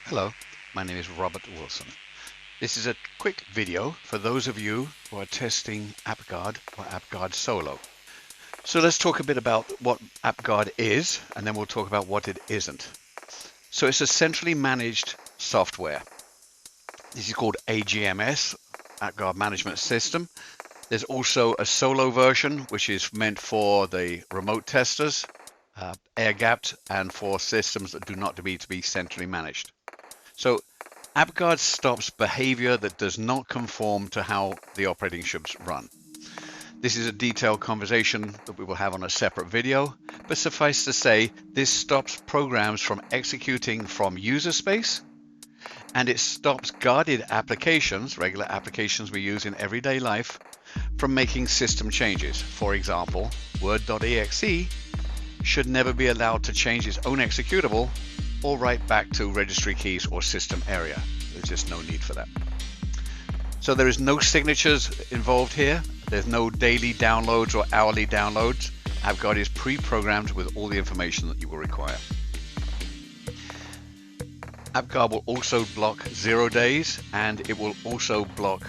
Hello, my name is Robert Wilson. This is a quick video for those of you who are testing AppGuard or AppGuard Solo. So let's talk a bit about what AppGuard is, and then we'll talk about what it isn't. So it's a centrally managed software. This is called AGMS, AppGuard Management System. There's also a solo version, which is meant for the remote testers, air-gapped, and for systems that do not need to be centrally managed. So AppGuard stops behavior that does not conform to how the operating should run. This is a detailed conversation that we will have on a separate video, but suffice to say, this stops programs from executing from user space, and it stops guarded applications, regular applications we use in everyday life, from making system changes. For example, Word.exe should never be allowed to change its own executable or write back to registry keys or system area. There's just no need for that. So there is no signatures involved here. There's no daily downloads or hourly downloads. AppGuard is pre-programmed with all the information that you will require. AppGuard will also block 0 days, and it will also block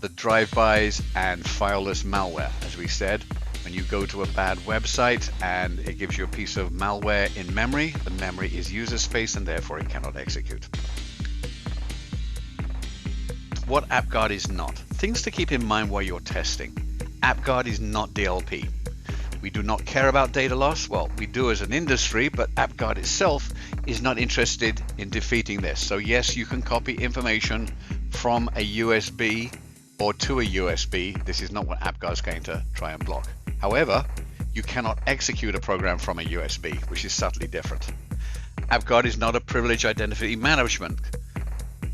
the drive-bys and fileless malware. As we said, when you go to a bad website and it gives you a piece of malware in memory, the memory is user space and therefore it cannot execute. What AppGuard is not. Things to keep in mind while you're testing. AppGuard is not DLP. We do not care about data loss. Well, we do as an industry, but AppGuard itself is not interested in defeating this. So yes, you can copy information from a USB or to a USB. This is not what AppGuard is going to try and block. However, you cannot execute a program from a USB, which is subtly different. AppGuard is not a privilege identity management.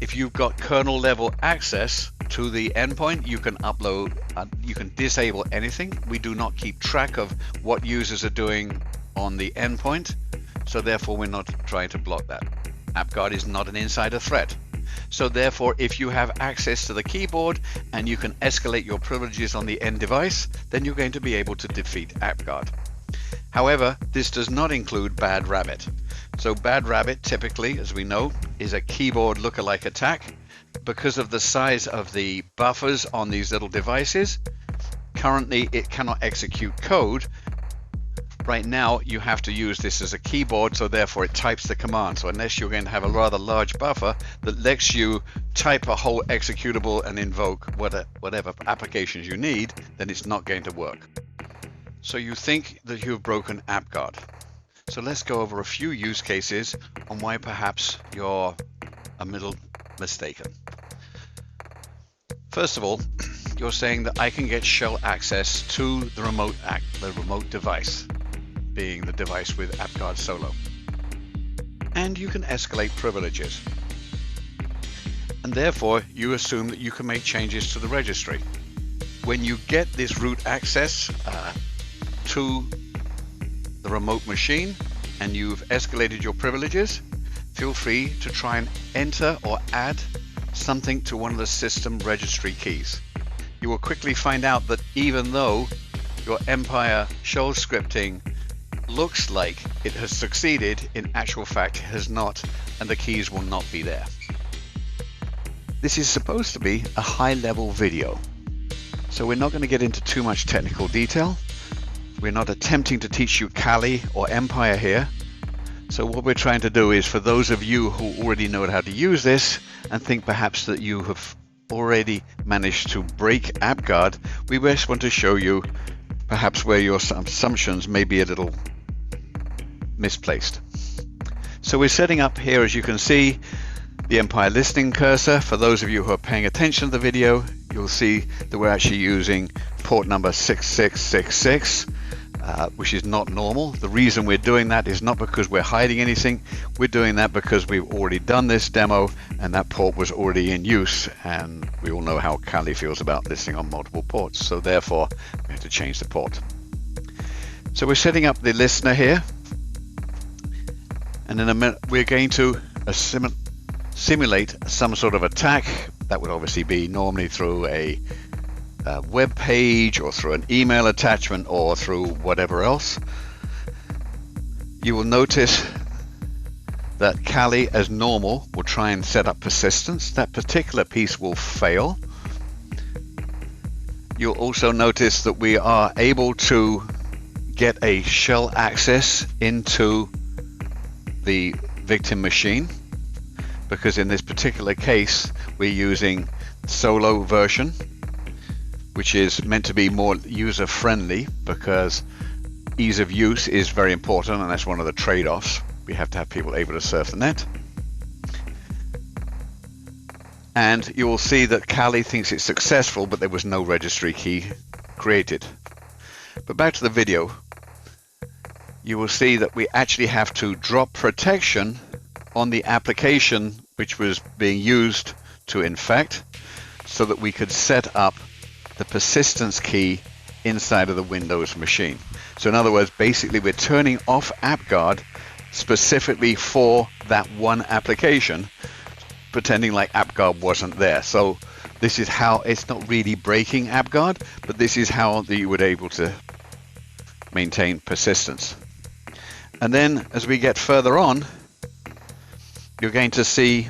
If you've got kernel level access to the endpoint, you can upload, you can disable anything. We do not keep track of what users are doing on the endpoint, so therefore we're not trying to block that. AppGuard is not an insider threat. So therefore, if you have access to the keyboard and you can escalate your privileges on the end device, then you're going to be able to defeat AppGuard. However, this does not include Bad Rabbit. So Bad Rabbit typically, as we know, is a keyboard lookalike attack. Because of the size of the buffers on these little devices, currently it cannot execute code. Right now, you have to use this as a keyboard, so therefore it types the command. So unless you're going to have a rather large buffer that lets you type a whole executable and invoke whatever applications you need, then it's not going to work. So you think that you've broken AppGuard. So let's go over a few use cases on why perhaps you're a little mistaken. First of all, you're saying that I can get shell access to the remote device, being the device with AppGuard Solo. And you can escalate privileges. And therefore, you assume that you can make changes to the registry. When you get this root access to the remote machine and you've escalated your privileges, feel free to try and enter or add something to one of the system registry keys. You will quickly find out that even though your Empire shell scripting looks like it has succeeded, in actual fact it has not, and the keys will not be there. This is supposed to be a high-level video, so we're not going to get into too much technical detail. We're not attempting to teach you Kali or Empire here. So what we're trying to do is, for those of you who already know how to use this and think perhaps that you have already managed to break AppGuard, we just want to show you perhaps where your assumptions may be a little misplaced. So we're setting up here, as you can see, the Empire listening cursor. For those of you who are paying attention to the video, you'll see that we're actually using port number 6666, which is not normal. The reason we're doing that is not because we're hiding anything. We're doing that because we've already done this demo and that port was already in use, and we all know how Kali feels about listening on multiple ports. So therefore, we have to change the port. So we're setting up the listener here, and in a minute we're going to simulate some sort of attack. That would obviously be normally through a web page or through an email attachment or through whatever else. You will notice that Kali, as normal, will try and set up persistence. That particular piece will fail. You'll also notice that we are able to get a shell access into the victim machine, because in this particular case we're using solo version, which is meant to be more user friendly, because ease of use is very important, and that's one of the trade-offs. We have to have people able to surf the net. And you will see that Kali thinks it's successful, but there was no registry key created. But back to the video, you will see that we actually have to drop protection on the application which was being used to infect, so that we could set up the persistence key inside of the Windows machine. So in other words, basically we're turning off AppGuard specifically for that one application, pretending like AppGuard wasn't there. So this is how, it's not really breaking AppGuard, but this is how you would able to maintain persistence. And then as we get further on, you're going to see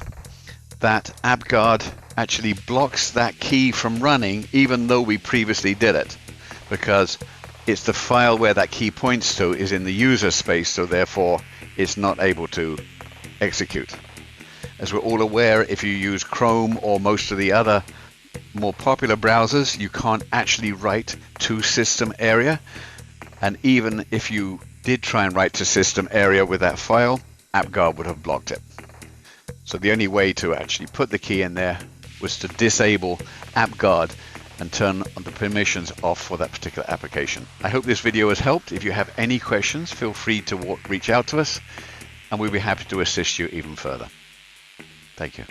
that AppGuard actually blocks that key from running, even though we previously did it, because it's the file where that key points to is in the user space, so therefore it's not able to execute. As we're all aware, if you use Chrome or most of the other more popular browsers, you can't actually write to system area. And even if you did try and write to system area with that file, AppGuard would have blocked it. So the only way to actually put the key in there was to disable AppGuard and turn the permissions off for that particular application. I hope this video has helped. If you have any questions, feel free to reach out to us, and we'll be happy to assist you even further. Thank you.